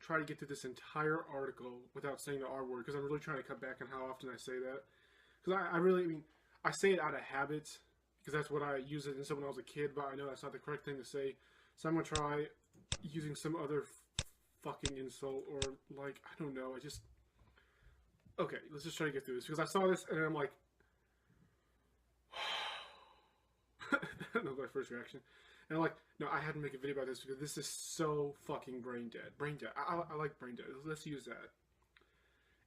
try to get through this entire article without saying the R word, because I'm really trying to cut back on how often I say that. Because I really, I mean, I say it out of habit, because that's what I use it in when I was a kid, but I know that's not the correct thing to say. So I'm going to try using some other fucking insult, or like, I don't know, okay, let's just try to get through this, because I saw this, and I'm like, that was my first reaction. And I'm like, no, I had to make a video about this because this is so fucking brain dead. Brain dead. I like brain dead. Let's use that.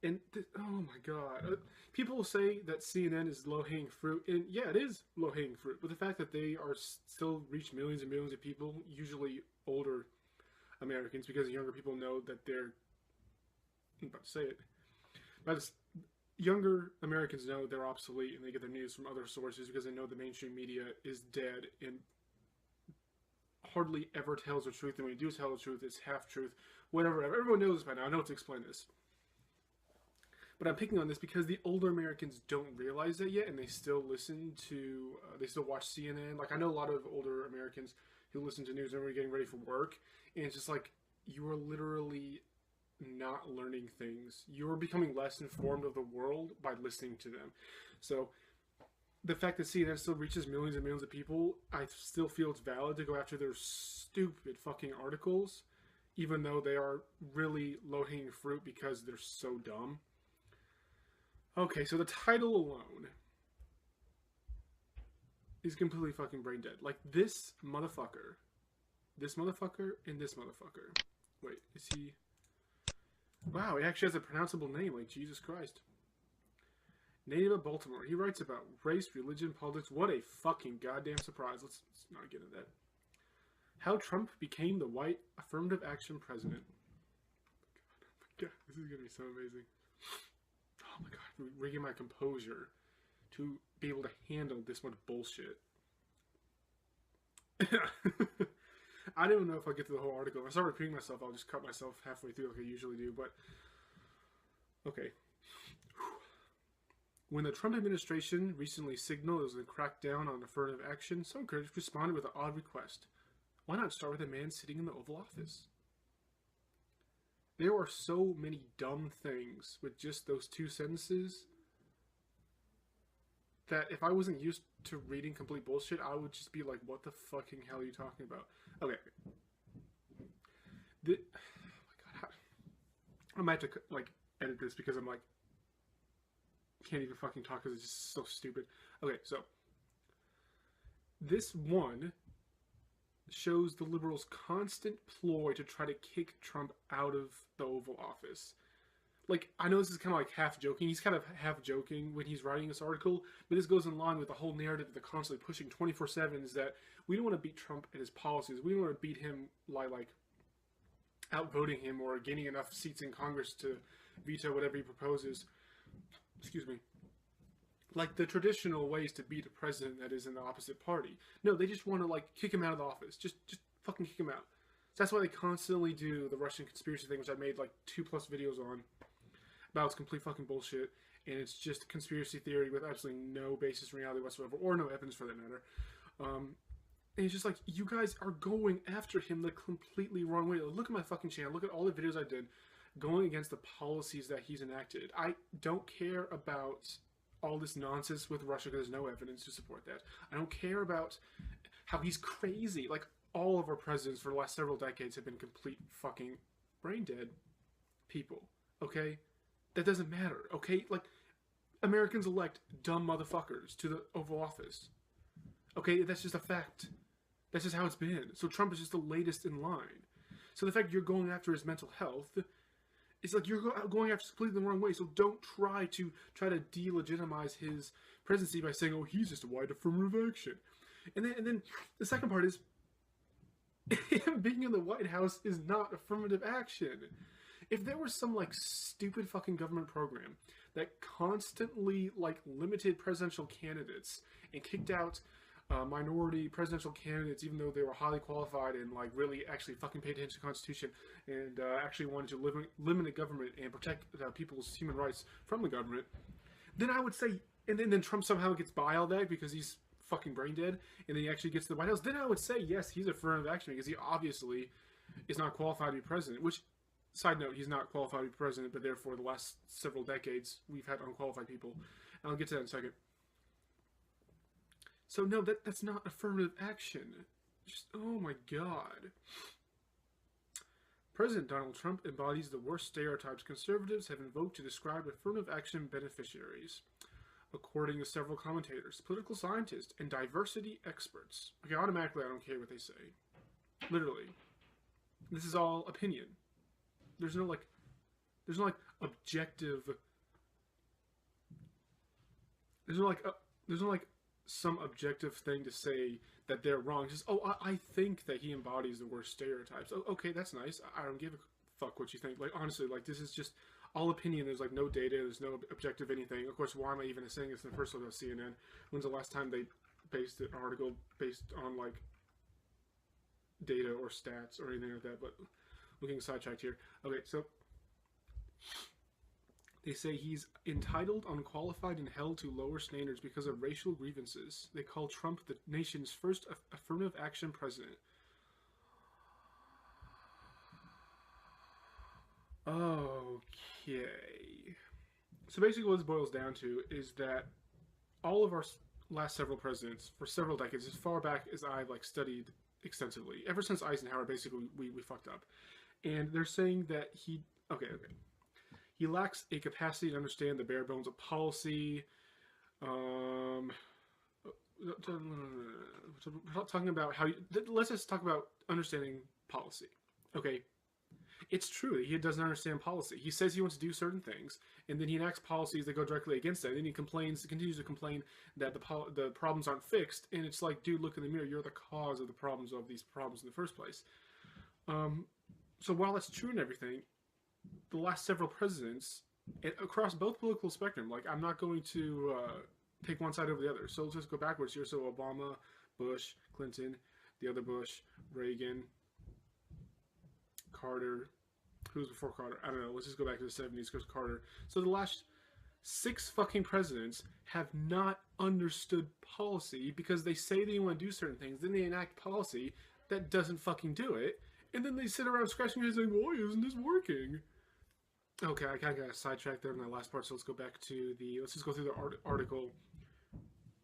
And oh my god, people will say that CNN is low-hanging fruit, and yeah, it is low-hanging fruit. But the fact that they are still reach millions and millions of people, usually older Americans, because younger people know that they're. I'm about to say it, but younger Americans know they're obsolete, and they get their news from other sources because they know the mainstream media is dead and hardly ever tells the truth. And when you do tell the truth, it's half truth. Whatever. Everyone knows this by now. I know what to explain this. But I'm picking on this because the older Americans don't realize that yet, and they still listen to, they still watch CNN. Like, I know a lot of older Americans who listen to news when we're getting ready for work, and it's just like, you are literally not learning things. You're becoming less informed of the world by listening to them. So, the fact that CNN still reaches millions and millions of people, I still feel it's valid to go after their stupid fucking articles, even though they are really low-hanging fruit because they're so dumb. Okay, so the title alone is completely fucking brain dead. Like, this motherfucker, and this motherfucker. Wait, is he... Wow, he actually has a pronounceable name, like Jesus Christ. Native of Baltimore. He writes about race, religion, politics. What a fucking goddamn surprise. Let's not get into that. How Trump became the white affirmative action president. Oh my god, this is going to be so amazing. Oh my god, rigging my composure to be able to handle this much bullshit. I don't even know if I'll get to the whole article. If I start repeating myself, I'll just cut myself halfway through like I usually do, but... Okay. When the Trump administration recently signaled it was going to crack down on affirmative action, some critics responded with an odd request. Why not start with a man sitting in the Oval Office? There are so many dumb things with just those two sentences that if I wasn't used to reading complete bullshit, I would just be like, what the fucking hell are you talking about? Okay. Oh my god. I might have to, like, edit this because I'm like, can't even fucking talk because it's just so stupid. Okay, so this one shows the liberals' constant ploy to try to kick Trump out of the Oval Office. Like, I know this is kind of like half joking. He's kind of half joking when he's writing this article, but this goes in line with the whole narrative that they're constantly pushing 24/7 is that we don't want to beat Trump and his policies. We don't want to beat him by, like, outvoting him or gaining enough seats in Congress to veto whatever he proposes. Excuse me. Like the traditional ways to beat a president that is in the opposite party. No, they just want to, like, kick him out of the office. Just fucking kick him out. So that's why they constantly do the Russian conspiracy thing, which I made like 2+ videos on. About it's complete fucking bullshit. And it's just conspiracy theory with absolutely no basis in reality whatsoever. Or no evidence for that matter. And it's just like, you guys are going after him the completely wrong way. Look at my fucking channel. Look at all the videos I did going against the policies that he's enacted. I don't care about all this nonsense with Russia because there's no evidence to support that. I don't care about how he's crazy. Like, all of our presidents for the last several decades have been complete fucking brain dead people. Okay? That doesn't matter. Okay? Like, Americans elect dumb motherfuckers to the Oval Office. Okay? That's just a fact. That's just how it's been. So Trump is just the latest in line. So the fact you're going after his mental health... It's like you're going after completely the wrong way, so don't try to delegitimize his presidency by saying, oh, he's just a white affirmative action. And then the second part is, him being in the White House is not affirmative action. If there was some, like, stupid fucking government program that constantly, like, limited presidential candidates and kicked out minority presidential candidates, even though they were highly qualified and, like, really actually fucking paid attention to the Constitution and actually wanted to limit the government and protect people's human rights from the government, then I would say, and then Trump somehow gets by all that because he's fucking brain dead, and then he actually gets to the White House, then I would say, yes, he's affirmative action because he obviously is not qualified to be president, which Side note, he's not qualified to be president, but therefore the last several decades we've had unqualified people. And I'll get to that in a second. So no, that's not affirmative action. Just, oh my god. President Donald Trump embodies the worst stereotypes conservatives have invoked to describe affirmative action beneficiaries, according to several commentators, political scientists, and diversity experts. Okay, automatically I don't care what they say. Literally. This is all opinion. There's no objective. There's no some objective thing to say that they're wrong. Just, oh, I think that he embodies the worst stereotypes. Oh, okay, that's nice. I don't give a fuck what you think. Like, honestly, like, this is just all opinion. There's like no data. There's no objective anything. Of course, why am I even saying this in the first place? CNN. When's the last time they based an article based on like data or stats or anything like that? But looking sidetracked here. Okay, so they say he's entitled, unqualified, and held to lower standards because of racial grievances. They call Trump the nation's first affirmative action president. Okay. So basically what this boils down to is that all of our last several presidents, for several decades, as far back as I've like studied extensively, ever since Eisenhower, basically we fucked up. And they're saying that he lacks a capacity to understand the bare bones of policy. Talking about how let's just talk about understanding policy. Okay, it's true that he doesn't understand policy. He says he wants to do certain things, and then he enacts policies that go directly against that. And then he continues to complain that the problems aren't fixed. And it's like, dude, look in the mirror. You're the cause of the problems of these problems in the first place. So while that's true and everything, the last several presidents, across both political spectrum, like, I'm not going to take one side over the other. So let's just go backwards here. So Obama, Bush, Clinton, the other Bush, Reagan, Carter. Who was before Carter? I don't know. Let's just go back to the 70s because Carter. So the last 6 fucking presidents have not understood policy because they say they want to do certain things, then they enact policy that doesn't fucking do it. And then they sit around scratching their heads like, why isn't this working? Okay, I kind of got sidetracked there in that last part, so let's go back to let's just go through the article,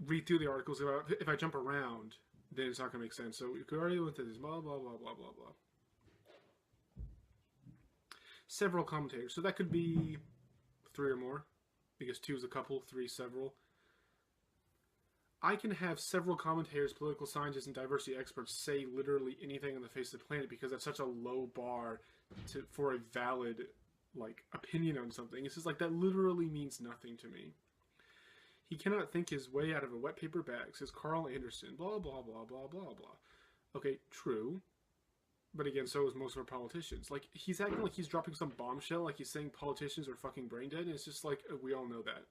read through the articles. If I jump around, then it's not going to make sense. So we already went through this, blah, blah, blah, blah, blah, blah. Several commentators. So that could be 3 or more, because 2 is a couple, 3 several. I can have several commentators, political scientists, and diversity experts say literally anything on the face of the planet because that's such a low bar for a valid like opinion on something. It's just like, that literally means nothing to me. He cannot think his way out of a wet paper bag, says Carl Anderson. Blah, blah, blah, blah, blah, blah. Okay, true. But again, so is most of our politicians. Like, he's acting like he's dropping some bombshell, like he's saying politicians are fucking brain dead, and it's just like, we all know that.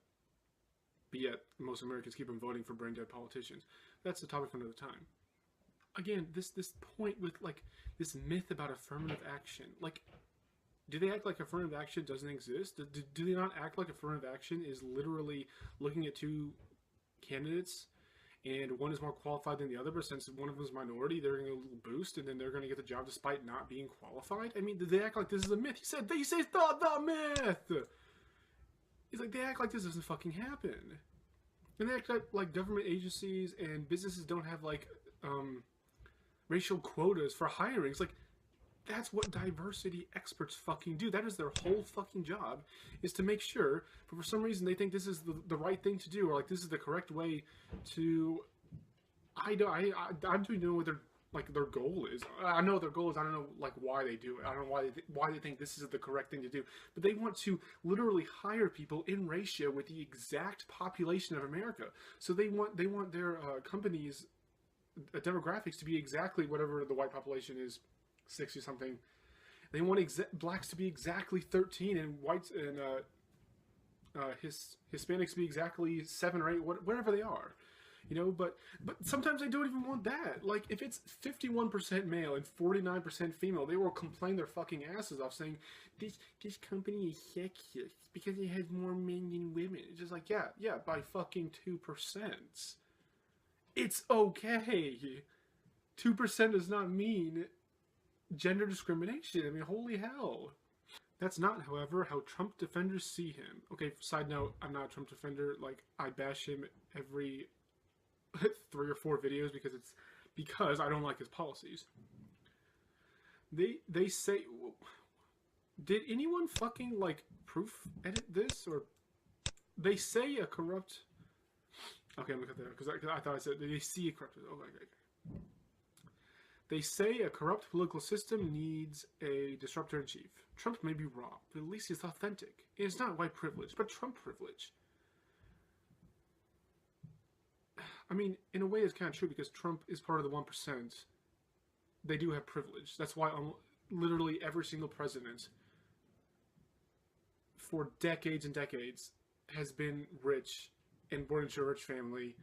But yet, most Americans keep on voting for brain dead politicians. That's the topic for another time. Again, this point with, like, this myth about affirmative action. Like, do they act like affirmative action doesn't exist? Do they not act like affirmative action is literally looking at 2 candidates, and one is more qualified than the other, but since one of them is minority, they're going to get a little boost, and then they're going to get the job despite not being qualified? I mean, do they act like this is a myth? He said the myth! It's like, they act like this doesn't fucking happen. And they act like government agencies and businesses don't have, like, racial quotas for hiring. It's like, that's what diversity experts fucking do. That is their whole fucking job, is to make sure, but for some reason they think this is the right thing to do, or like this is the correct way to. I'm doing what their goal is. I know what their goal is. I don't know like why they do it. I don't know why they think this is the correct thing to do. But they want to literally hire people in ratio with the exact population of America. So they want their companies' demographics to be exactly whatever the white population is. 60 something. They want blacks to be exactly 13 and whites and Hispanics to be exactly 7 or 8, whatever they are, you know. But sometimes they don't even want that. Like, if it's 51% male and 49% female, they will complain their fucking asses off saying this company is sexist because it has more men than women. It's just like, yeah, by fucking 2%. It's okay. 2% does not mean gender discrimination. I mean, holy hell. That's not, however, how Trump defenders see him. Okay, side note, I'm not a Trump defender. Like, I bash him every 3 or 4 videos because I don't like his policies. They say, did anyone fucking like proof edit this, or they say a corrupt? Okay, I'm gonna cut that out because I thought I said they see a corrupt. Oh, okay. They say a corrupt political system needs a disruptor in chief. Trump may be wrong, but at least he's authentic. It's not white privilege, but Trump privilege. I mean, in a way, it's kind of true because Trump is part of the 1%. They do have privilege. That's why literally every single president for decades and decades has been rich and born into a rich family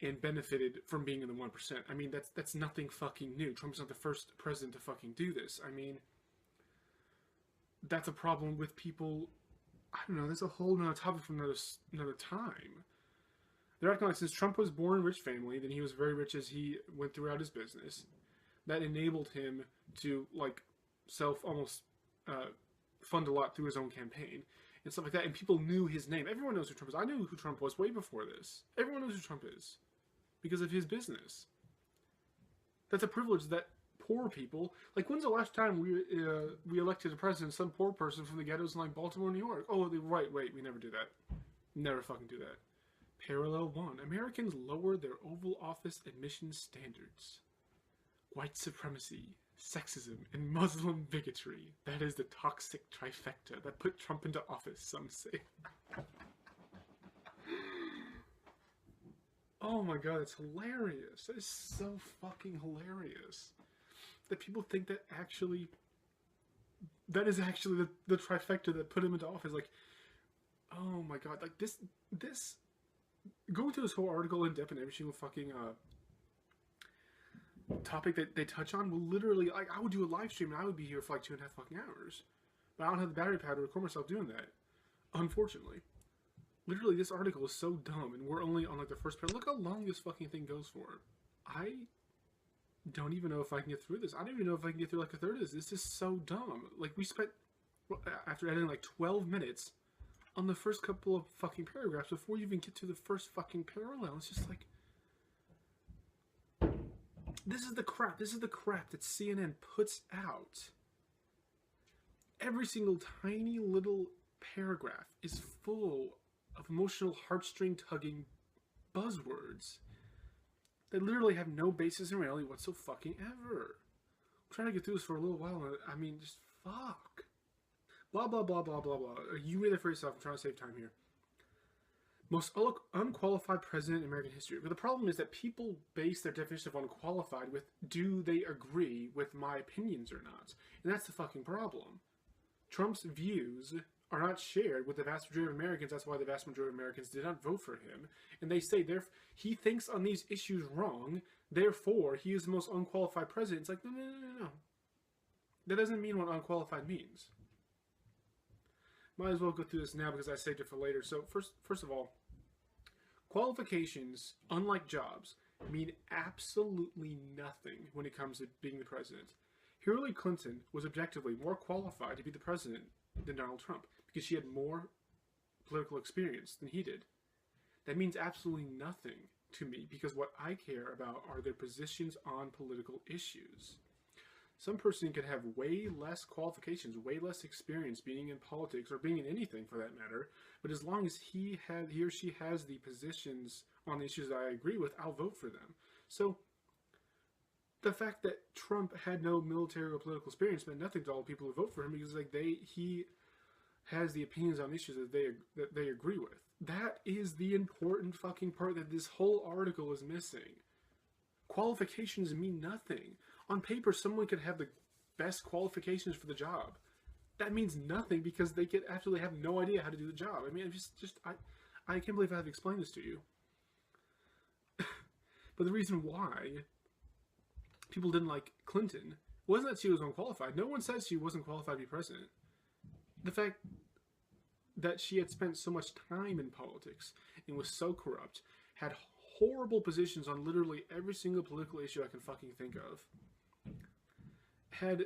and benefited from being in the 1%. I mean, that's nothing fucking new. Trump's not the first president to fucking do this. I mean, that's a problem with people. I don't know. There's a whole nother topic from another time. They're acting like since Trump was born in a rich family, then he was very rich as he went throughout his business. That enabled him to like almost fund a lot through his own campaign and stuff like that. And people knew his name. Everyone knows who Trump is. I knew who Trump was way before this. Everyone knows who Trump is because of his business. That's a privilege that poor people, like, when's the last time we elected a president, some poor person from the ghettos in like Baltimore, New York? Oh, right, wait, we never do that. Never fucking do that. Parallel 1. Americans lower their Oval Office admission standards. White supremacy, sexism, and Muslim bigotry. That is the toxic trifecta that put Trump into office, some say. Oh my god, it's hilarious. That is so fucking hilarious. That people think that is actually the trifecta that put him into office. Like, oh my god, like this going through this whole article in depth and every single fucking topic that they touch on will literally, like, I would do a live stream and I would be here for like 2.5 fucking hours. But I don't have the battery power to record myself doing that. Unfortunately. Literally, this article is so dumb, and we're only on like the first page. Look how long this fucking thing goes for. I don't even know if I can get through this. I don't even know if I can get through like a third of this. This is so dumb. Like, we spent, after editing, like 12 minutes on the first couple of fucking paragraphs before you even get to the first fucking parallel. It's just like, this is the crap. This is the crap that CNN puts out. Every single tiny little paragraph is full of emotional heartstring tugging buzzwords that literally have no basis in reality whatsoever fucking ever. I'm trying to get through this for a little while, and I mean, just fuck. Blah, blah, blah, blah, blah, blah. You read it for yourself. I'm trying to save time here. Most unqualified president in American history. But the problem is that people base their definition of unqualified with, do they agree with my opinions or not? And that's the fucking problem. Trump's views are not shared with the vast majority of Americans. That's why the vast majority of Americans did not vote for him. And they say he thinks on these issues wrong, therefore he is the most unqualified president. It's like, no. That doesn't mean what unqualified means. Might as well go through this now because I saved it for later. So first of all, qualifications, unlike jobs, mean absolutely nothing when it comes to being the president. Hillary Clinton was objectively more qualified to be the president than Donald Trump because she had more political experience than he did. That means absolutely nothing to me because what I care about are their positions on political issues. Some person could have way less qualifications, way less experience being in politics or being in anything for that matter, but as long as he or she has the positions on the issues that I agree with, I'll vote for them. So the fact that Trump had no military or political experience meant nothing to all people who vote for him because like he has the opinions on issues that they agree with. That is the important fucking part that this whole article is missing. Qualifications mean nothing. On paper, someone could have the best qualifications for the job. That means nothing because they could absolutely have no idea how to do the job. I mean, I can't believe I have to explain this to you. But the reason why people didn't like Clinton wasn't that she was unqualified. No one said she wasn't qualified to be president. The fact that she had spent so much time in politics and was so corrupt, had horrible positions on literally every single political issue I can fucking think of, had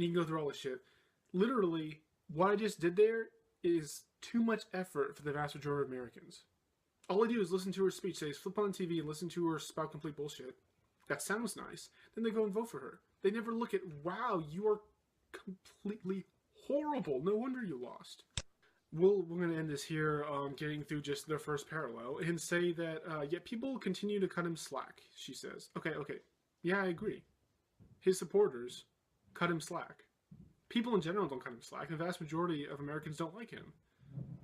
and you can go through all this shit. Literally, what I just did there is too much effort for the vast majority of Americans. All I do is listen to her speech. They flip on TV and listen to her spout complete bullshit. That sounds nice. Then they go and vote for her. They never look at, wow, you are completely horrible. No wonder you lost. We're going to end this here, getting through just the first parallel, and say that, yet people continue to cut him slack, she says. Okay. Yeah, I agree. His supporters cut him slack. People in general don't cut him slack. The vast majority of Americans don't like him.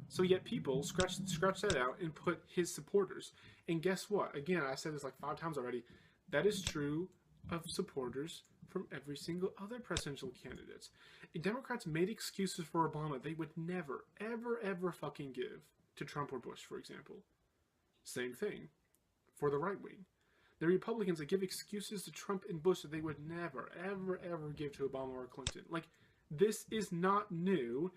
So yet people scratch that out and put his supporters. And guess what? Again, I said this like 5 times already. That is true of supporters from every single other presidential candidates. If Democrats made excuses for Obama they would never, ever fucking give to Trump or Bush, for example. Same thing for the right wing. The Republicans that give excuses to Trump and Bush that they would never, ever give to Obama or Clinton. Like, this is not new.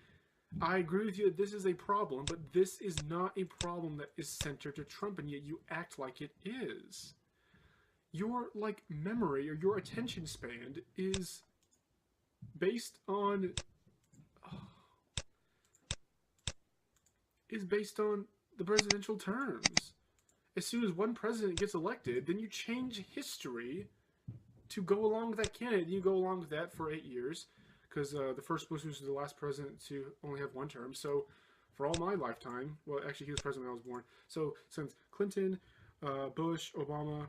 I agree with you that this is a problem, but this is not a problem that is centered to Trump, and yet you act like it is. Your, like, memory or your attention span is based on the presidential terms. As soon as one president gets elected, then you change history to go along with that candidate. You go along with that for 8 years, because the first Bush was the last president to only have 1 term. So for all my lifetime, well, actually he was president when I was born. So since Clinton, Bush, Obama,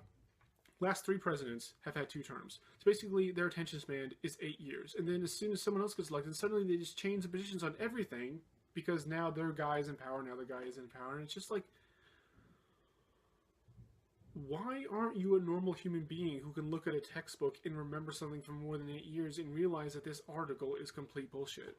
last 3 presidents have had 2 terms. So basically their attention span is 8 years. And then as soon as someone else gets elected, suddenly they just change the positions on everything, because now their guy is in power, now their guy is in power. And it's just like, why aren't you a normal human being who can look at a textbook and remember something from more than 8 years and realize that this article is complete bullshit?